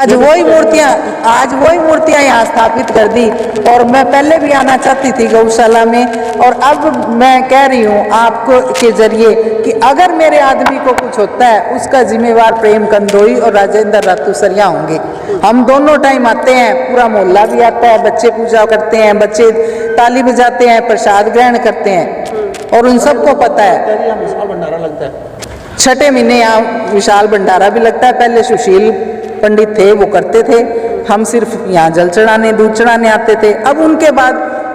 आज वही मूर्तियां यहाँ स्थापित कर दी। और मैं पहले भी आना चाहती थी गौशाला में, और अब मैं कह रही हूँ आपको के जरिए कि अगर मेरे आदमी को कुछ होता है उसका जिम्मेवार प्रेम कंदोई और राजेंद्र रातुसरिया होंगे। हम दोनों टाइम आते हैं, पूरा मोहल्ला भी आता है, बच्चे पूजा करते हैं, बच्चे ताली बजाते हैं, प्रसाद ग्रहण करते हैं, और उन सबको पता है। भंडारा लगता है छठे महीने यहाँ विशाल भंडारा भी लगता है। पहले सुशील पंडित थे, वो करते थे, हम सिर्फ यहाँ जल चढ़ाने दूध चढ़ाने आते थे। अब उनके बाद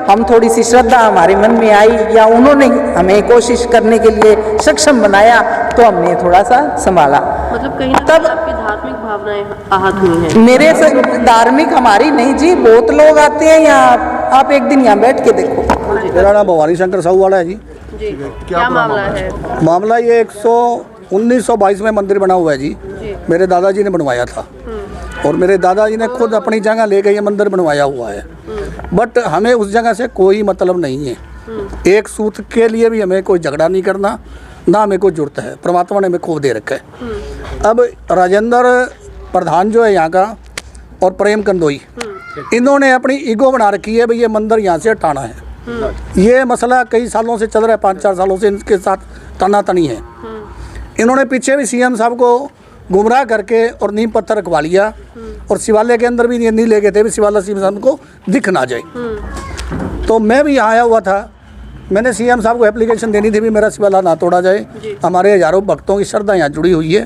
हम थोड़ी सी श्रद्धा हमारे मन में आई, या उन्होंने हमें कोशिश करने के लिए सक्षम बनाया, तो हमने थोड़ा सा संभाला। मतलब कहीं ना तब आपकी धार्मिक भावनाएं आहत हुई हैं। मेरे से धार्मिक हमारी नहीं जी, बहुत लोग आते हैं यहाँ, आप एक दिन यहाँ बैठ के देखो। मेरा नाम भवानी शंकर साहूवाला है जी। जी क्या मामला है? मामला ये 1922 में मंदिर बना हुआ है जी। मेरे दादाजी ने बनवाया था, और मेरे दादाजी ने खुद अपनी जगह लेके ये मंदिर बनवाया हुआ है। बट हमें उस जगह से कोई मतलब नहीं है। एक सूत के लिए भी हमें कोई झगड़ा नहीं करना, ना हमें कोई जरूरत है। परमात्मा ने हमें खूब दे रखा है। अब राजेंद्र प्रधान जो है यहाँ का, और प्रेम कंदोई, इन्होंने अपनी ईगो बना रखी है भाई ये मंदिर यहाँ से हटाना है। ये मसला कई सालों से चल रहा है, 5-4 सालों से इनके साथ तनातनी है। इन्होंने पीछे भी सीएम साहब को गुमराह करके और नींव पत्थर रखवा लिया, और शिवालय के अंदर भी नहीं ले गए थे भी शिवालय सीएम साहब को दिख ना जाए। तो मैं भी यहाँ आया हुआ था, मैंने सीएम साहब को एप्लीकेशन देनी थी भी मेरा शिवालय ना तोड़ा जाए। हमारे हजारों भक्तों की श्रद्धा यहाँ जुड़ी हुई है।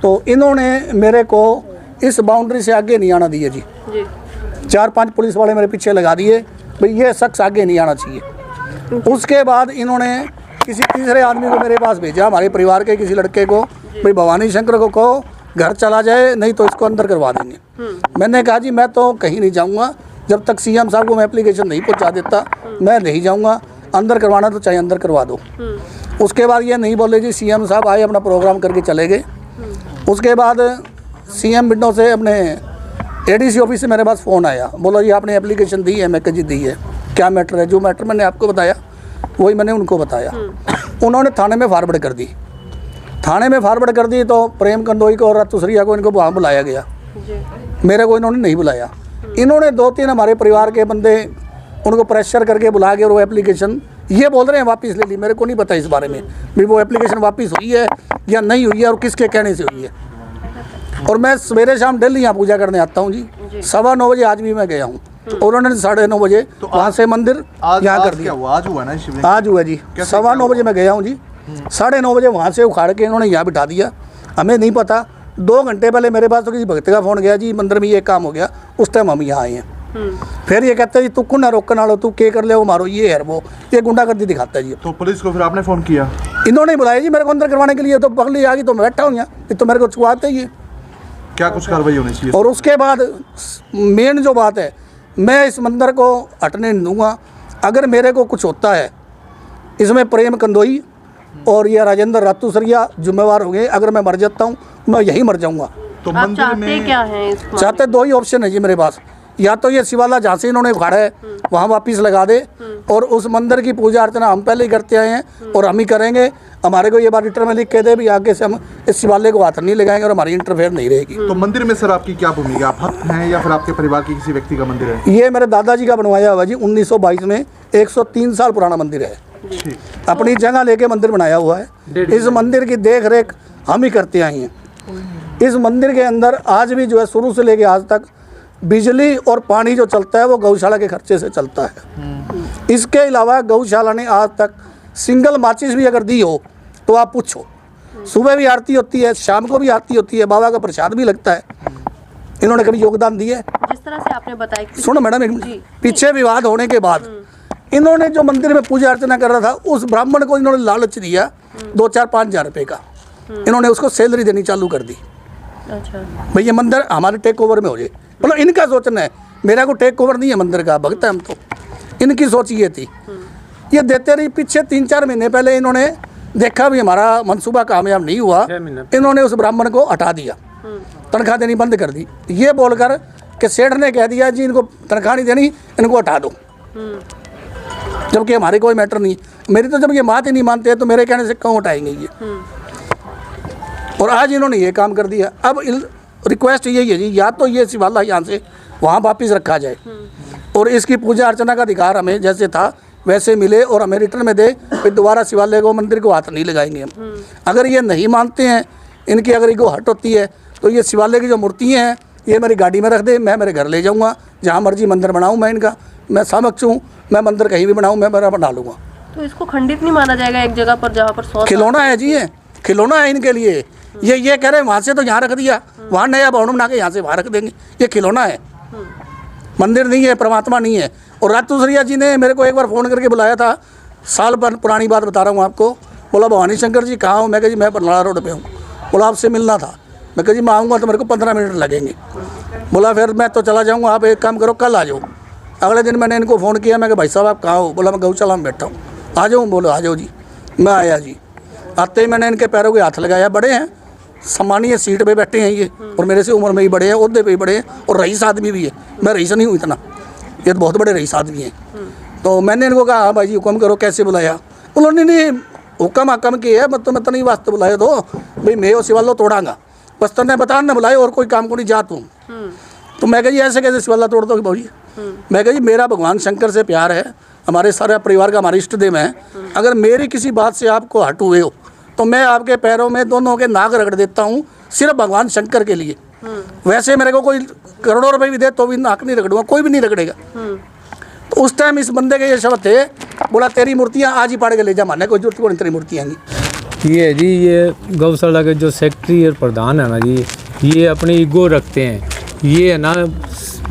तो इन्होंने मेरे को इस बाउंड्री से आगे नहीं आना दिया जी। 4-5 पुलिस वाले मेरे पीछे लगा दिए भाई ये शख्स आगे नहीं आना चाहिए। उसके बाद इन्होंने किसी तीसरे आदमी को मेरे पास भेजा, हमारे परिवार के किसी लड़के को, भाई भवानी शंकर को कहो घर चला जाए, नहीं तो इसको अंदर करवा देंगे। मैंने कहा जी मैं तो कहीं नहीं जाऊंगा, जब तक सीएम साहब को मैं एप्लीकेशन नहीं पहुंचा देता मैं नहीं जाऊंगा। अंदर करवाना तो चाहे अंदर करवा दो। उसके बाद ये नहीं बोले जी, सीएम साहब आए अपना प्रोग्राम करके चले गए। उसके बाद सीएम विंडो से अपने एडीसी ऑफिस से मेरे पास फ़ोन आया, बोला जी आपने एप्लीकेशन दी है। मैं कहा जी दी है, क्या मैटर है? जो मैटर मैंने आपको बताया वही मैंने उनको बताया। उन्होंने थाने में फॉरवर्ड कर दी। थाने में फॉरवर्ड कर दी तो प्रेम कंदोई को और रातुसरिया को इनको वहाँ बुलाया गया, मेरे को इन्होंने नहीं बुलाया। इन्होंने 2-3 हमारे परिवार के बंदे उनको प्रेशर करके बुला के और वो एप्लीकेशन ये बोल रहे हैं वापस ले ली। मेरे को नहीं पता इस बारे में भी वो एप्लीकेशन वापस हुई है या नहीं हुई है और किसके कहने से हुई है। और मैं सवेरे शाम डेली यहाँ पूजा करने आता हूँ जी। 9:15 बजे आज भी मैं गया हूँ, और उन्होंने 9:30 बजे तो वहाँ से मंदिर यहाँ कर दिया। आज हुआ ना शिवलिंग? आज हुआ जी। 9:15 बजे मैं गया हूँ जी, 9:30 बजे वहाँ से उखाड़ के इन्होंने यहाँ बिठा दिया। हमें नहीं पता, 2 घंटे पहले मेरे पास तो किसी भक्त का फ़ोन गया जी मंदिर में ये काम हो गया, उस टाइम हम यहाँ आए हैं। फिर ये कहते हैं जी तू कुन ना रोकन वालो, तू के कर ले वो मारो, ये है वो, ये गुंडागर्दी दिखाता है जी। तो पुलिस को फिर आपने फ़ोन किया? इन्होंने बुलाया जी मेरे को अंदर करवाने के लिए, तो पगली आ गई तो मैं बैठा हूँ यहाँ, तो मेरे को छुआते ही है। क्या कुछ कार्रवाई होनी चाहिए? और उसके बाद मेन जो बात है, मैं इस मंदिर को हटने नहीं दूंगा। अगर मेरे को कुछ होता है इसमें प्रेम कंदोई और ये राजेंद्र रातुसरिया जिम्मेवार होंगे। अगर मैं मर जाता हूँ मैं यही मर जाऊंगा। तो आप मंदिर चाहते में क्या है? चाहते 2 ही ऑप्शन है जी मेरे पास, या तो ये शिवालय जहाँ से इन्होंने उखाड़ा है वहाँ वापस लगा दे, और उस मंदिर की पूजा अर्चना हम पहले ही करते आए हैं और हम ही करेंगे। हमारे को ये बात रिटर में लिख के दे भी आगे से हम इस शिवालय को हाथ नहीं लगाएंगे और हमारी इंटरफेयर नहीं रहेगी। तो मंदिर में सर आपकी क्या भूमिका? आप भक्त हैं या फिर आपके परिवार के किसी व्यक्ति का मंदिर है? ये मेरे दादाजी का बनवाया हुआ जी, 1922 में, 103 साल पुराना मंदिर है। अपनी जगह लेके मंदिर बनाया हुआ है। इस मंदिर की देख रेख हम ही करते आए हैं। इस मंदिर के अंदर आज भी जो है शुरू से लेके आज तक बिजली और पानी जो चलता है वो गौशाला के खर्चे से चलता है। इसके अलावा गौशाला ने आज तक सिंगल माचिस भी अगर दी हो तो आप पूछो। सुबह भी आरती होती है, शाम को भी आरती होती है, बाबा का प्रसाद भी लगता है। इन्होंने कभी योगदान दिया है? जिस तरह से आपने बताया। सुनो मैडम, एक पीछे विवाद होने के बाद इन्होंने जो मंदिर में पूजा अर्चना कर रहा था उस ब्राह्मण को इन्होंने लालच दिया 2-4-5 हज़ार रुपये का। इन्होंने उसको सैलरी देनी चालू कर दी। अच्छा भाई ये मंदिर हमारे टेक ओवर में हो जाए, मतलब इनका सोचना है। मेरा को टेक ओवर नहीं है मंदिर का, भक्त है हम तो। इनकी सोच ये थी, ये देते रही। पीछे 3-4 महीने पहले इन्होंने देखा भी हमारा मनसूबा कामयाब नहीं हुआ, इन्होंने उस ब्राह्मण को हटा दिया, तनख्वाह देनी बंद कर दी। ये बोलकर कि सेठ ने कह दिया जी इनको तनख्वाह नहीं देनी, इनको हटा दो, जबकि हमारे कोई मैटर नहीं। मेरी तो जब ये बात ही नहीं मानते तो मेरे कहने से क्यों हटाएंगे ये। और आज इन्होंने ये काम कर दिया। अब रिक्वेस्ट यही है जी, या तो ये शिवाला यहाँ से वहाँ वापस रखा जाए और इसकी पूजा अर्चना का अधिकार हमें जैसे था वैसे मिले और हमें रिटर्न में दे, फिर दोबारा शिवालय को मंदिर को हाथ नहीं लगाएंगे हम। अगर ये नहीं मानते हैं, इनकी अगर इनको हट होती है, तो ये शिवालय की जो मूर्तियाँ हैं ये मेरी गाड़ी में रख दे, मैं मेरे घर ले जाऊँगा, जहाँ मर्जी मंदिर बनाऊँ मैं इनका, मैं समक्ष हूँ, मैं मंदिर कहीं भी बनाऊँ, मैं मेरा बना लूँगा। तो इसको खंडित नहीं माना जाएगा एक जगह पर जहाँ पर 100 खिलौना है जी, ये खिलौना है इनके लिए। ये कह रहे हैं वहाँ से तो यहाँ रख दिया, वहाँ नया भवन बना के यहाँ से वहाँ रख देंगे, ये खिलौना है, मंदिर नहीं है, परमात्मा नहीं है। और रातुसरिया जी ने मेरे को एक बार फ़ोन करके बुलाया था, साल भर पुरानी बात बता रहा हूँ आपको, बोला भवानी शंकर जी कहाँ हो? मैं कहा जी मैं बरनाला रोड पे हूँ। बोला आपसे मिलना था। मैं कहा जी मैं आऊँगा तो मेरे को 15 मिनट लगेंगे। बोला फिर मैं तो चला जाऊँगा, आप एक काम करो कल आ जाओ। अगले दिन मैंने इनको फ़ोन किया, मैं कहा भाई साहब आप कहाँ हो? बोला मैं गौशाला में बैठा हूँ। आ जाऊँ? बोला आ जाओ जी। मैं आया जी, आते ही मैंने इनके पैरों के हाथ लगाया। बड़े हैं, सम्मानीय सीट पे बैठे हैं ये, और मेरे से उम्र में ही बड़े हैं, ओहदे पे ही बड़े हैं, और रईस आदमी भी है। मैं रईस नहीं हूँ इतना, ये तो बहुत बड़े रईस आदमी हैं। तो मैंने इनको कहा हाँ भाई जी हुक्म करो, कैसे बुलाया? उन्होंने नहीं हुक्म हकम किया है, मत तो मैं तो नहीं वास्ते बुलाए दो भाई, मैं वो शिवाला तोड़ांगा बस, तने बता न बुलाए और कोई काम को नहीं जा तू। तो मैं कहा जी ऐसे कैसे शिवाला तोड़ दो भाई? मैं कहा जी मेरा भगवान शंकर से प्यार है, हमारे सारे परिवार का हमारे इष्ट देव है, अगर मेरी किसी बात से आपको हट हुए हो तो मैं आपके पैरों में दोनों के नाक रगड़ देता हूँ, सिर्फ भगवान शंकर के लिए। वैसे मेरे को कोई करोड़ों रुपए भी दे तो भी नाक नहीं रगड़ूंगा, कोई भी नहीं रगड़ेगा। तो उस टाइम इस बंदे के ये शब्द थे, बोला तेरी मूर्तियाँ आज ही पाड़ के ले जा, माने कोई जरूरत नहीं तेरी मूर्तियाँ नहीं। ये जी ये गौशाला के जो सेक्रेटरी और प्रधान है ना जी, ये अपनी ईगो रखते हैं। ये है ना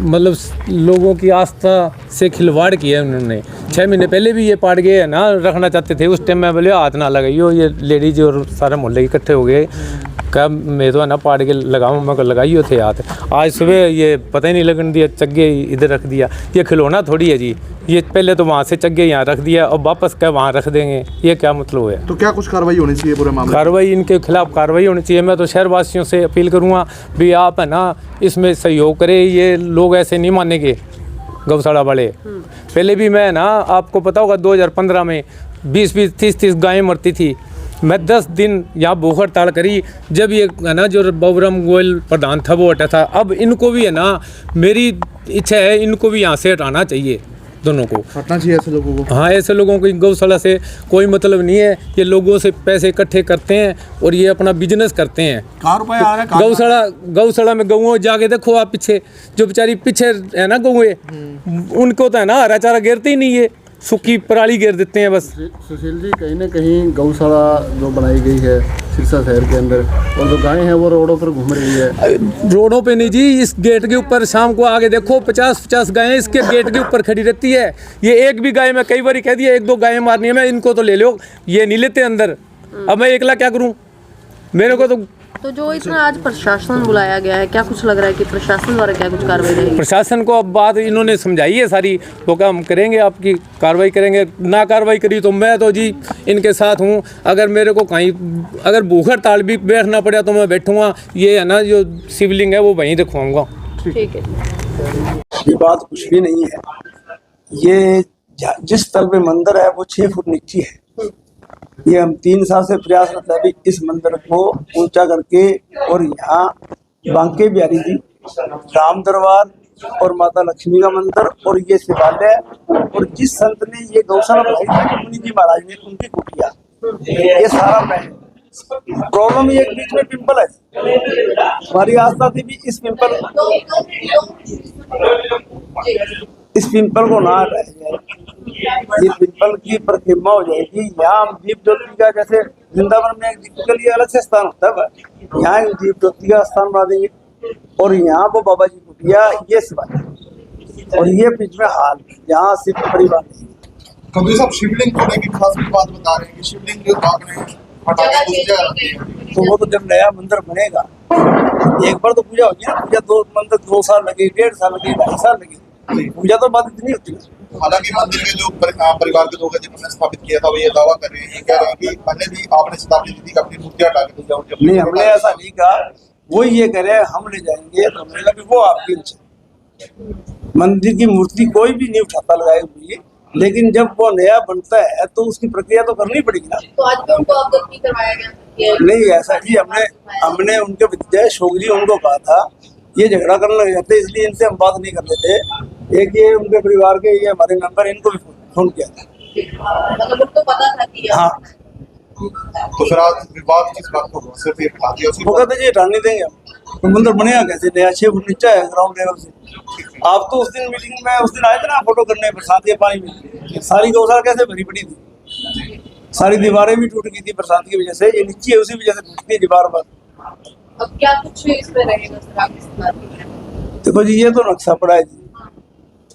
मतलब लोगों की आस्था से खिलवाड़ किया है उन्होंने। 6 महीने पहले भी ये पाड़ गए है ना, रखना चाहते थे, उस टाइम में बोले हाथ ना लगाइयो। ये लेडीज और सारे मोहल्ले इकट्ठे हो गए, कब मैं तो है ना पाड़ के लगाऊँ, मैं लगाइयो थे हाथ। आज सुबह ये पता ही नहीं लगन दिया, चग्गे इधर रख दिया। ये खिलौना थोड़ी है जी, ये पहले तो वहाँ से चग्गे यहाँ रख दिया और वापस क्या वहाँ रख देंगे, ये क्या मतलब है? तो क्या कुछ कार्रवाई होनी चाहिए पूरे मामले में? कार्रवाई इनके खिलाफ कार्रवाई होनी चाहिए। मैं तो शहरवासियों से अपील करूँगा भी आप है ना इसमें सहयोग करें, ये लोग ऐसे नहीं मानेंगे गौशाला वाले। पहले भी मैं ना आपको पता होगा 2015 में 20-20, 30-30 गायें मरती थी। मैं 10 दिन यहाँ भूख हड़ताल करी, जब ये है ना जो बाबूराम गोयल प्रधान था वो हटा था। अब इनको भी है ना, मेरी इच्छा है इनको भी यहाँ से हटाना चाहिए, दोनों को हटना चाहिए ऐसे लोगों को। हाँ, ऐसे लोगों को गौशाला से कोई मतलब नहीं है। ये लोगों से पैसे इकट्ठे करते हैं और ये अपना बिजनेस करते हैं। गौशाला में गऊ जाके देखो आप, पीछे जो बेचारी पीछे है ना गऊ, उनको तो है ना हरा चारा गिरते ही नहीं है, सूखी पराली गिर देते हैं बस। सुशील जी, कहीं ना कहीं गौशाला जो बनाई गई है सिरसा शहर के अंदर, और जो गायें हैं वो रोडों पर घूम रही है। रोडों पे नहीं जी, इस गेट के ऊपर शाम को आगे देखो 50-50 गायें इसके गेट के ऊपर खड़ी रहती है। ये एक भी गाय, मैं कई बार कह दिया 1-2 गायें मारनी है मैं, इनको तो ले लो, ये नहीं लेते अंदर। अब मैं एकला क्या करूँ? मेरे को तो जो इतना आज प्रशासन बुलाया गया है, क्या कुछ लग रहा है कि प्रशासन द्वारा क्या कुछ कार्रवाई रहेगी? प्रशासन को अब बात इन्होंने समझाई है सारी, तो क्या हम करेंगे, आपकी कार्रवाई करेंगे। ना कार्रवाई करी तो मैं तो जी इनके साथ हूँ। अगर मेरे को कहीं अगर भूख हड़ताल भी बैठना पड़ा तो मैं बैठूँगा। ये है ना जो शिवलिंग है वो वहीं दिखवाऊँगा। ठीक है। ये बात कुछ भी नहीं है। ये जिस स्थल पे मंदिर है वो 6 फुट नीचे है। ये हम 3 साल से प्रयासरत है भी इस मंदिर को ऊंचा करके, और यहाँ बांके बिहारी जी, राम दरबार और माता लक्ष्मी का मंदिर और ये शिवालय, और जिस संत ने ये गौशाला बनाई थी मुनि जी महाराज ने, उनकी कुटिया, ये सारा मैं। प्रॉब्लम ये बीच में पिंपल है, हमारी आस्था थी भी इस पिंपल को ना हटाया जाए। ये पिंपल की प्रतिमा हो जाएगी। यहाँ हम दीप ज्योति का, जैसे वृंदावन में एक दीप के लिए अलग से स्थान होता है, यहाँ दीप ज्योति का स्थान बना देंगे, और यहाँ वो बाबा जी कुटिया, ये शिवालय, और ये बीच में हाल यहाँ सिर्फ परिवार। कबीर साहब शिवलिंग को लेकर खास बात बता रहे हैं कि शिवलिंग जो भाग रहे हैं तो वो तो जब नया मंदिर बनेगा, एक बार तो पूजा होगी ना। पूजा 2 साल लगे, 1.5 साल लगे, 2.5 साल लगे, पूजा तो बात इतनी होती है। हालांकि मंदिर के जो परिवार के लोग जिन्होंने स्थापित किया था वो ये दावा कर रहे हैं, कह रहे हैं कि पहले भी आपने स्थापित की थी, अपनी मूर्तियां हटा के पूजा। नहीं, हमने ऐसा नहीं कहा। वो ये कह रहे हैं हम ले जाएंगे, तो हमने कहा वो आपकी इच्छा। मंदिर की मूर्ति कोई भी नहीं उठाता लगाई हुई, लेकिन जब वो नया बनता है तो उसकी प्रक्रिया तो करनी पड़ेगी ना। तो आज भी उनको अवगत नहीं करवाया गया कि नहीं ऐसा जी, हमने उनके विजय शोक जी उनको कहा था ये झगड़ा करने लग जाते, इसलिए इनसे हम बात नहीं करते थे। एक ये उनके परिवार के ये हमारे मेंबर, इनको भी फोन किया था। मतलब उनको पता था कि हाँ, तो फिर आज विवाद किस बात को सिर्फ ये बता दिया उसी वो कहते जी हटाने नहीं देंगे हम। तो मंदिर बनेगा कैसे, नया 6 फुट नीचा है ग्राउंड लेवल से। आप तो उस दिन मीटिंग में उस दिन आए थे ना फोटो करने, बरसात के पानी में सारी गौशाला कैसे भरी पड़ी थी, सारी दीवारें भी टूट गई थी बरसात की वजह से। ये नीचे है उसी वजह से टूटती है दीवार पर। अब क्या कुछ इसमें रहेगा सर आगे सुनाते हैं? देखो जी ये तो नक्शा पड़ा है जी,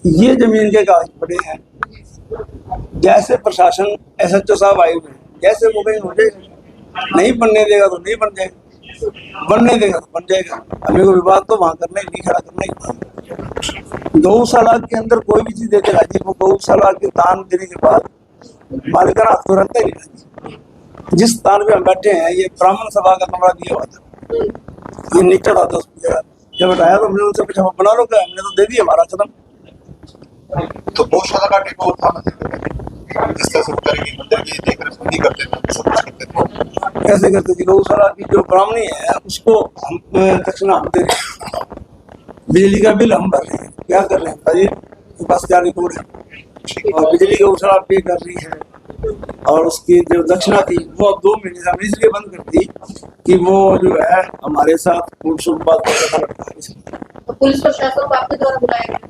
ये जमीन के कागज पड़े हैं। जैसे प्रशासन SHO साहब आए हुए हैं, जैसे वो कहीं हो जाएगा, नहीं बनने देगा तो नहीं बन जाएगा, बनने देगा तो बन जाएगा। हमें को विवाद तो वहां करना ही नहीं, खड़ा करना ही। गौशाला के अंदर कोई भी चीज देते जी, वो गौशाला के दान देने के बाद मालिकाना हक तो रहता ही नहीं। जिस स्थान पे हम बैठे हैं ये ब्राह्मण सभा का कमरा दिया हुआ था, ये नीचा था 10 जगह। जब हटाया तो हमने उनसे पूछा बना लो क्या, हमने तो दे दिया हमारा कदम। तो गौशाला का टेक ओवर था मंदिर में, जिस तरह से वो करेगी मंदिर की देख रेख नहीं करते थे, सब कुछ करते थे। कैसे करते थे, गौशाला की जो ब्राह्मणी है उसको हम दक्षिणा हम दे रहे हैं, बिजली का बिल हम भर रहे हैं। क्या कर रहे हैं भाई, के पास क्या रिकॉर्ड है, और बिजली गौशाला पे कर रही है। और उसकी जो दक्षिणा थी वो अब 2 महीने से हमने इसलिए बंद कर दी कि वो जो है हमारे साथ कूट शुट बात करता लगता है। तो पुलिस प्रशासन को आपके द्वारा बुलाया गया?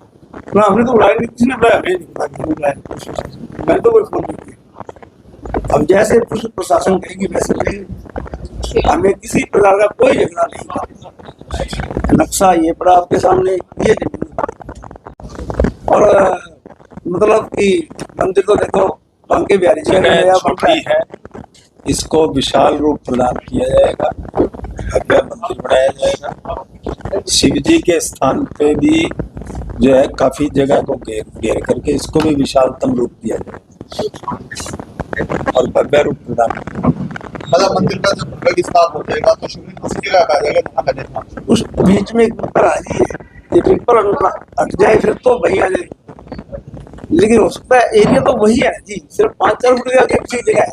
ना हमने तो बुलाया नहीं, किसी ने बुलाया, हमें नहीं बुलाया, मैंने तो कोई फोन नहीं किया। अब जैसे पुलिस प्रशासन कहेगी वैसे कहेगी, हमें किसी प्रकार का कोई झगड़ा नहीं। नक्शा ये पड़ा आपके सामने, ये और मतलब कि मंदिर तो देखो बांके बिहारी जी का जगह नया बन रहा छोटी है, इसको विशाल रूप प्रदान किया जाएगा, भव्य मंदिर बनाया जाएगा। शिव जी के स्थान पे भी जो है काफी जगह को घेर करके इसको भी विशालतम रूप दिया जाएगा और भव्य रूप प्रदान किया। मतलब मंदिर का जब विस्तार हो जाएगा तो शिवलिंग उसी जगह आ जाएगा जहाँ का निर्माण। उस बीच में एक पिंपल आ जी, ये पिंपल हट जाए फिर तो वही आ जाए। लेकिन हो सकता है एरिया तो वही है जी, सिर्फ 5-4 फुट का किसी जगह है,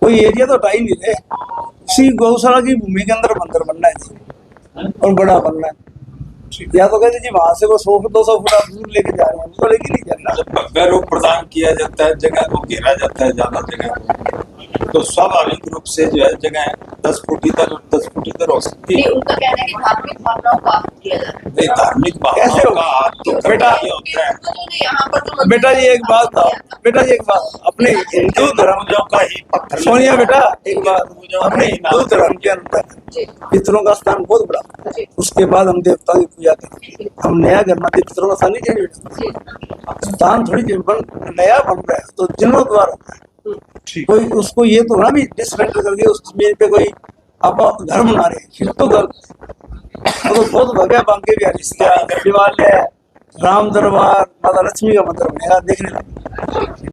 कोई एरिया तो टाइम नहीं रहे। इसी गौशाला की भूमि के अंदर मंदिर बनना है जी, और बड़ा बनना है। या तो कहते जी वहां से वो 100-200 फुट आप दूर लेके जा रहे हैं, तो लेके नहीं जाना। जब भव्य रूप प्रदान किया जाता है, जगह को घेरा जाता है ज्यादा जगह, तो स्वाभाविक रूप से जो है जगह 10 फुट इधर हो सकती नहीं, है। उनका कहना है कि धार्मिक भावनाओं को आहत किया जाता है। नहीं, धार्मिक कैसे भावनाओं होगा? का हाथ तो बेटा, ये होता है। यहाँ पर तो बेटा जी एक बात था, बेटा जी एक बात, अपने हिंदू धर्म जो का ही पत्थर सोनिया बेटा एक बात, अपने हिंदू धर्म के अंदर पितरों का स्थान बहुत बड़ा, उसके बाद हम देवताओं की पूजा करते हैं। हम नया करना थे, पितरों का स्थान नहीं चाहिए, स्थान थोड़ी नया बन रहा है तो जिनों द्वारा होता है। कोई उसको ये तो ना भी डिसमेंटल करके उस जमीन पे कोई आप घर बना रहे हैं, फिर तो घर तो बहुत भव्य बांके बिहारी शिवालय, राम दरबार, माता लक्ष्मी का मंदिर बनेगा, देखने लगे।